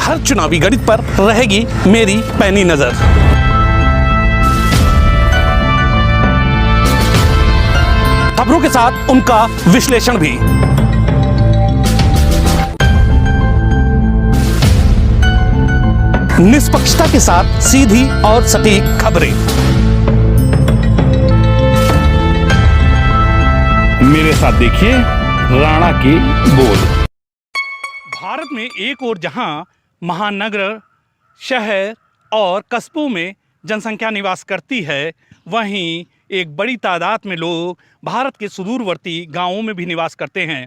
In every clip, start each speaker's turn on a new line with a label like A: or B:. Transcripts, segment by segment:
A: हर चुनावी गणित पर रहेगी मेरी पैनी नजर। खबरों के साथ उनका विश्लेषण भी। निष्पक्षता के साथ सीधी और सटीक खबरें।
B: मेरे साथ देखिए राणा के बोल।
A: भारत में एक ओर जहां महानगर, शहर और कस्बों में जनसंख्या निवास करती है, वहीं एक बड़ी तादाद में लोग भारत के सुदूरवर्ती गांवों में भी निवास करते हैं।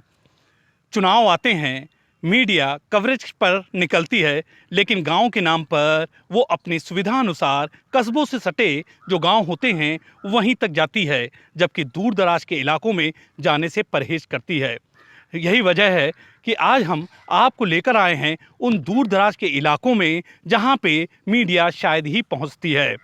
A: चुनाव आते हैं, मीडिया कवरेज पर निकलती है, लेकिन गांव के नाम पर वो अपनी सुविधा अनुसार कस्बों से सटे जो गांव होते हैं वहीं तक जाती है, जबकि दूर दराज के इलाकों में जाने से परहेज करती है। यही वजह है कि आज हम आपको लेकर आए हैं उन दूर दराज के इलाकों में जहां पे मीडिया शायद ही पहुंचती है।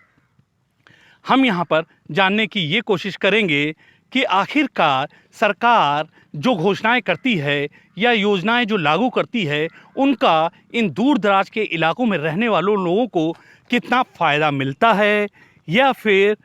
A: हम यहां पर जानने की ये कोशिश करेंगे कि आखिरकार सरकार जो घोषणाएं करती है या योजनाएं जो लागू करती है, उनका इन दूर दराज के इलाकों में रहने वालों लोगों को कितना फ़ायदा मिलता है, या फिर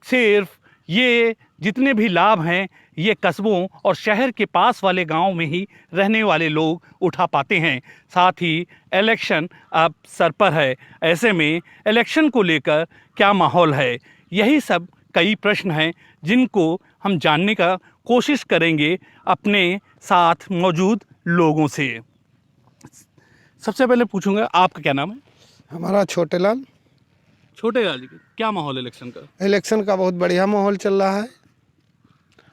A: सिर्फ ये जितने भी लाभ हैं ये कस्बों और शहर के पास वाले गांव में ही रहने वाले लोग उठा पाते हैं। साथ ही इलेक्शन अब सर पर है, ऐसे में इलेक्शन को लेकर क्या माहौल है, यही सब कई प्रश्न हैं जिनको हम जानने का कोशिश करेंगे अपने साथ मौजूद लोगों से। सबसे पहले पूछूंगा, आपका क्या नाम है?
C: हमारा छोटे लाल।
A: छोटे लाल जी, क्या माहौल है इलेक्शन का?
C: इलेक्शन का बहुत बढ़िया माहौल चल रहा है।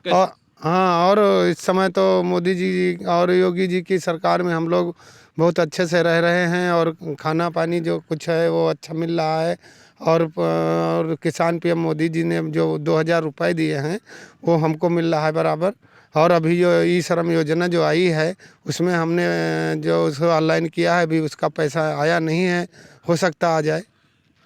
C: और हाँ, और इस समय तो मोदी जी और योगी जी की सरकार में हम लोग बहुत अच्छे से रह रहे हैं, और खाना पानी जो कुछ है वो अच्छा मिल रहा है। और किसान पीएम मोदी जी ने जो 2000 रुपये दिए हैं वो हमको मिल रहा है बराबर। और अभी जो ई श्रम योजना जो आई है उसमें हमने जो उसको ऑनलाइन किया है, अभी उसका पैसा आया नहीं है, हो सकता आ जाए।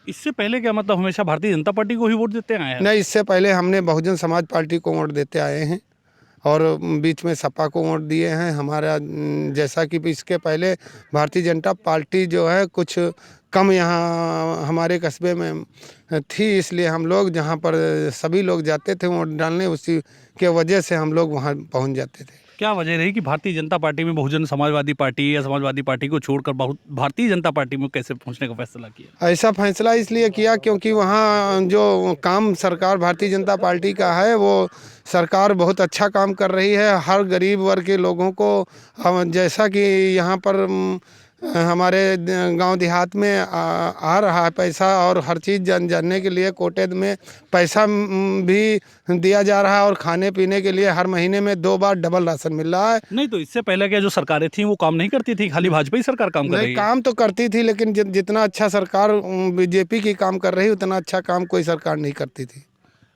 A: इससे पहले क्या मतलब हमेशा भारतीय जनता पार्टी को ही वोट देते आए हैं?
C: नहीं, इससे पहले हमने बहुजन समाज पार्टी को वोट देते आए हैं, और बीच में सपा को वोट दिए हैं। हमारा जैसा कि इसके पहले भारतीय जनता पार्टी जो है कुछ कम यहाँ हमारे कस्बे में थी, इसलिए हम लोग जहाँ पर सभी लोग जाते थे वोट डालने, उसी के वजह से हम लोग वहाँ पहुँच जाते थे।
A: क्या वजह रही कि भारतीय जनता पार्टी में बहुजन समाजवादी पार्टी या समाजवादी पार्टी को छोड़कर भारतीय जनता पार्टी में कैसे पहुंचने का फैसला किया?
C: ऐसा फैसला इसलिए किया क्योंकि वहाँ जो काम सरकार भारतीय जनता पार्टी का है वो सरकार बहुत अच्छा काम कर रही है। हर गरीब वर्ग के लोगों को, जैसा कि यहाँ पर हमारे गांव देहात में आ रहा है पैसा, और हर चीज़ जानने के लिए कोटे में पैसा भी दिया जा रहा है, और खाने पीने के लिए हर महीने में 2 बार डबल राशन मिल रहा है।
A: नहीं तो इससे पहले क्या जो सरकारें थी वो काम नहीं करती थी? खाली भाजपा ही सरकार काम कर रही है?
C: काम तो करती थी, लेकिन जितना अच्छा सरकार बीजेपी की काम कर रही उतना अच्छा काम कोई सरकार नहीं करती थी।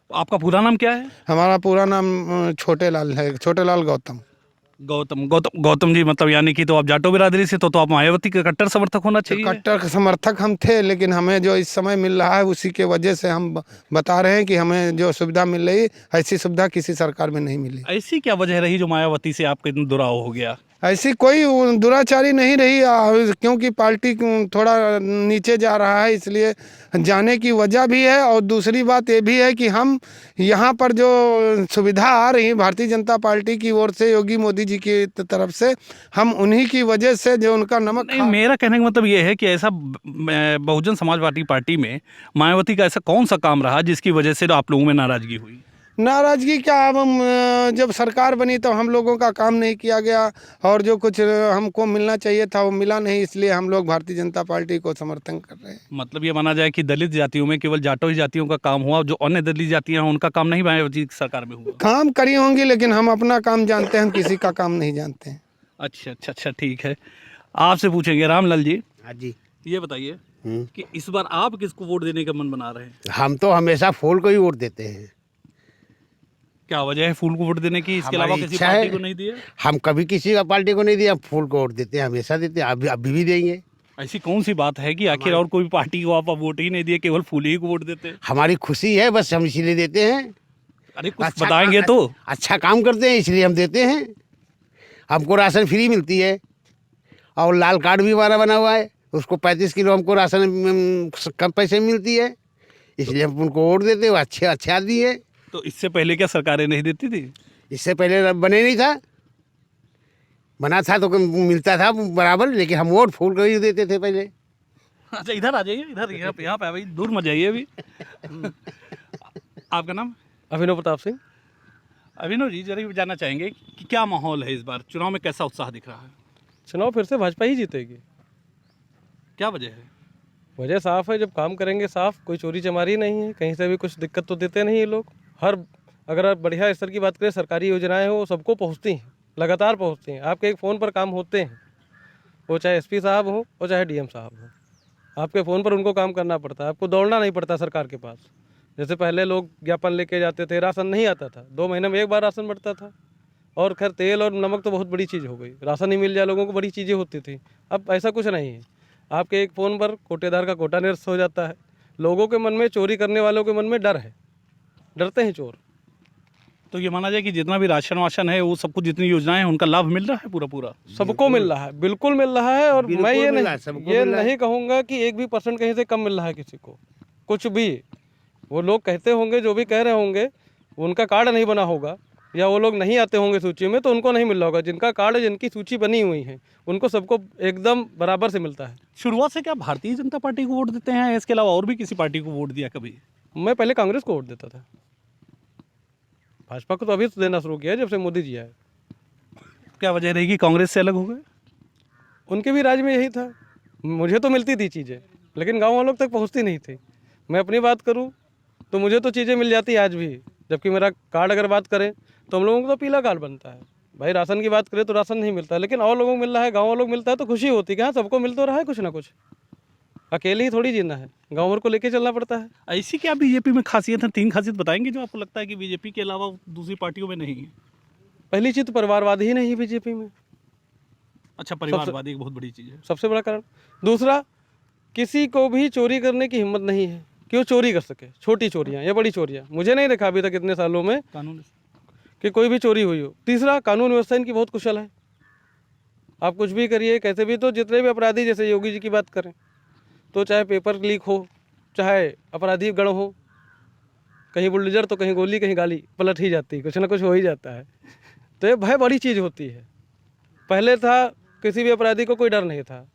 A: आपका पूरा नाम क्या है?
C: हमारा पूरा नाम छोटे लाल है, छोटे लाल गौतम।
A: गौतम जी, मतलब यानी कि तो आप जाटो बिरादरी से तो आप मायावती के कट्टर समर्थक होना चाहिए।
C: कट्टर समर्थक हम थे, लेकिन हमें जो इस समय मिल रहा है उसी के वजह से हम बता रहे हैं कि हमें जो सुविधा मिल रही ऐसी सुविधा किसी सरकार में नहीं मिली।
A: ऐसी क्या वजह रही जो मायावती से आपका इतना दुराव हो गया?
C: ऐसी कोई दुराचारी नहीं रही, क्योंकि पार्टी थोड़ा नीचे जा रहा है इसलिए जाने की वजह भी है। और दूसरी बात ये भी है कि हम यहाँ पर जो सुविधा आ रही भारतीय जनता पार्टी की ओर से, योगी मोदी जी की तरफ से, हम उन्हीं की वजह से जो उनका नमक
A: मेरा कहने का मतलब ये है कि ऐसा बहुजन समाजवादी पार्टी में मायावती का ऐसा कौन सा काम रहा जिसकी वजह से आप लोगों में नाराजगी हुई?
C: नाराजगी क्या, हम जब सरकार बनी तो हम लोगों का काम नहीं किया गया, और जो कुछ हमको मिलना चाहिए था वो मिला नहीं, इसलिए हम लोग भारतीय जनता पार्टी को समर्थन कर रहे हैं।
A: मतलब ये माना जाए कि दलित जातियों में केवल जाटो ही जातियों का काम हुआ, जो अन्य दलित जातियां हैं उनका काम नहीं मायावती सरकार में हुआ?
C: काम करी होंगी, लेकिन हम अपना काम जानते हैं, हम किसी का काम नहीं जानते हैं।
A: अच्छा, ठीक है। आपसे पूछेंगे रामलाल जी।
D: हाँ जी।
A: ये बताइए कि इस बार आप किसको वोट देने का मन बना रहे हैं?
D: हम तो हमेशा फूल को ही वोट देते हैं।
A: क्या वजह है फूल को वोट देने की? इसके अलावा किसी पार्टी को नहीं दिया?
D: हम कभी किसी का पार्टी को नहीं दिया, फूल को वोट देते हैं, हमेशा देते हैं, अभी भी देंगे।
A: ऐसी कौन सी बात है कि आखिर और कोई पार्टी को आप वोट ही नहीं दिए, केवल फूल ही को वोट देते हैं?
D: हमारी खुशी है, बस हम इसीलिए देते हैं।
A: अरे कुछ बताएंगे तो।
D: अच्छा काम करते हैं इसलिए हम देते हैं। हमको राशन फ्री मिलती है, और लाल कार्ड भी हमारा बना हुआ है, उसको 35 किलो हमको राशन कम पैसे में मिलती है, इसलिए हम उनको वोट देते हैं। वो अच्छे आदमी है।
A: तो इससे पहले क्या सरकारें नहीं देती थी?
D: इससे पहले बने नहीं था, बना था तो मिलता था बराबर, लेकिन हम वोट फूल कर ही देते थे पहले।
A: अच्छा, इधर आ जाइए, इधर यहाँ पे भाई, दूर मत जाइए अभी। आपका नाम?
E: अभिनव प्रताप सिंह।
A: अभिनव जी, जरा जानना चाहेंगे कि क्या माहौल है इस बार चुनाव में, कैसा उत्साह दिख रहा है?
E: चुनाव फिर से भाजपा ही जीतेगी।
A: क्या वजह है?
E: वजह साफ है, जब काम करेंगे साफ, कोई चोरी चमारी नहीं है, कहीं से भी कुछ दिक्कत तो देते नहीं ये लोग। अगर आप बढ़िया स्तर की बात करें, सरकारी योजनाएं हो सबको पहुंचती हैं, लगातार पहुंचती हैं। आपके एक फ़ोन पर काम होते हैं, वो चाहे एसपी साहब हो और चाहे डीएम साहब हो, आपके फ़ोन पर उनको काम करना पड़ता है, आपको दौड़ना नहीं पड़ता सरकार के पास। जैसे पहले लोग ज्ञापन लेके जाते थे, राशन नहीं आता था, 2 महीने में एक बार राशन बढ़ता था। और खैर तेल और नमक तो बहुत बड़ी चीज़ हो गई, राशन ही मिल जाए लोगों को बड़ी चीज़ें होती थी। अब ऐसा कुछ नहीं है, आपके एक फ़ोन पर कोटेदार का कोटा निरस्त हो जाता है। लोगों के मन में, चोरी करने वालों के मन में डर है, डरते हैं चोर।
A: तो ये माना जाए कि जितना भी राशन वाशन है, वो सब कुछ, जितनी योजनाएं हैं, उनका लाभ मिल रहा है पूरा?
E: सबको मिल रहा है, बिल्कुल मिल रहा है। और मैं ये
D: सबको
E: नहीं कहूँगा कि 1 भी % कहीं से कम मिल रहा है किसी को, कुछ भी। वो लोग कहते होंगे, जो भी कह रहे होंगे, उनका कार्ड नहीं बना होगा या वो लोग नहीं आते होंगे सूची में, तो उनको नहीं मिल रहा होगा। जिनका कार्ड, जिनकी सूची बनी हुई है, उनको सबको एकदम बराबर से मिलता है।
A: शुरुआत से क्या भारतीय जनता पार्टी को वोट देते हैं, इसके अलावा और भी किसी पार्टी को वोट दिया कभी?
E: मैं पहले कांग्रेस को वोट देता था, भाजपा को तो अभी तो देना शुरू किया है जब से मोदी जी आए।
A: क्या वजह रहेगी कांग्रेस से अलग हो गए?
E: उनके भी राज में यही था, मुझे तो मिलती थी चीज़ें, लेकिन गाँव वालों तक पहुँचती नहीं थी। मैं अपनी बात करूँ तो मुझे तो चीज़ें मिल जाती आज भी, जबकि मेरा कार्ड अगर बात करें तो हम लोगों को तो पीला कार्ड बनता है। भाई राशन की बात करें तो राशन नहीं मिलता, लेकिन और लोगों को मिल रहा है, गाँव वालों को मिलता है, तो खुशी होती है कि हाँ सबको मिल तो रहा है कुछ ना कुछ। अकेले ही थोड़ी जीना है, गाँव भर को लेके चलना पड़ता है।
A: ऐसी क्या बीजेपी में खासियत है? 3 खासियत बताएंगे जो आपको लगता है कि बीजेपी के अलावा दूसरी पार्टियों में नहीं है।
E: पहली चीज़ तो परिवारवाद ही नहीं है बीजेपी में।
A: अच्छा, परिवारवाद एक बहुत बड़ी चीज़ है,
E: सबसे बड़ा कारण। दूसरा, किसी को भी चोरी करने की हिम्मत नहीं है कि वो चोरी कर सके, छोटी चोरियाँ या बड़ी चोरियाँ। मुझे नहीं देखा अभी तक इतने सालों में
A: कानून
E: कि कोई भी चोरी हुई हो। तीसरा, कानून व्यवस्था इनकी बहुत कुशल है। आप कुछ भी करिए, कैसे भी, तो जितने भी अपराधी, जैसे योगी जी की बात करें तो चाहे पेपर लीक हो, चाहे अपराधी गण हो, कहीं बुलडोजर तो कहीं गोली, कहीं गाली पलट ही जाती है, कुछ ना कुछ हो ही जाता है। तो ये भय बड़ी चीज़ होती है। पहले था, किसी भी अपराधी को कोई डर नहीं था।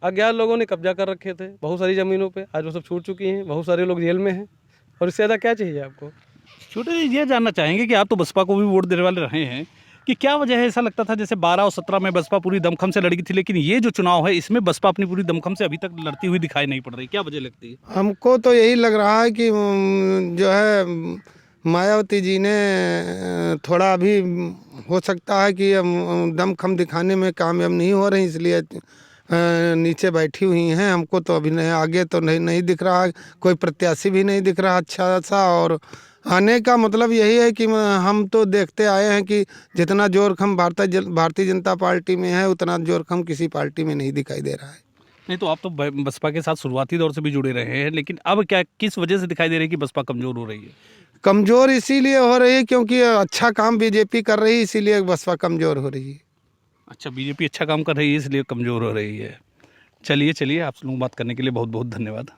E: अज्ञात लोगों ने कब्जा कर रखे थे बहुत सारी ज़मीनों पे, आज वो सब छूट चुकी हैं, बहुत सारे लोग जेल में हैं, और इससे ज़्यादा क्या चाहिए आपको?
A: छोटे जी, ये जानना चाहेंगे कि आप तो बसपा को भी वोट देने वाले रहे हैं, कि क्या वजह है? ऐसा लगता था जैसे 12 और 17 में बसपा पूरी दमखम से लड़ी थी, लेकिन ये जो चुनाव है इसमें बसपा अपनी पूरी दमखम से अभी तक लड़ती हुई दिखाई नहीं पड़ रही। क्या वजह लगती है?
C: हमको तो यही लग रहा है कि जो है मायावती जी ने थोड़ा अभी हो सकता है कि दमखम दिखाने में कामयाब नहीं हो रही, इसलिए नीचे बैठी हुई हैं। हमको तो अभी नहीं, आगे तो नहीं दिख रहा है, कोई प्रत्याशी भी नहीं दिख रहा अच्छा सा। और आने का मतलब यही है कि हम तो देखते आए हैं कि जितना जोरखम भारतीय जनता पार्टी में है, उतना जोरखम किसी पार्टी में नहीं दिखाई दे रहा है।
A: नहीं तो आप तो बसपा के साथ शुरुआती दौर से भी जुड़े रहे हैं, लेकिन अब क्या, किस वजह से दिखाई दे रही है कि बसपा कमज़ोर हो रही है?
C: कमज़ोर इसीलिए हो रही है क्योंकि अच्छा काम बीजेपी कर रही है, इसीलिए बसपा कमज़ोर हो रही है।
A: अच्छा, बीजेपी अच्छा काम कर रही है इसलिए कमज़ोर हो रही है। चलिए, आप लोग बात करने के लिए बहुत बहुत धन्यवाद।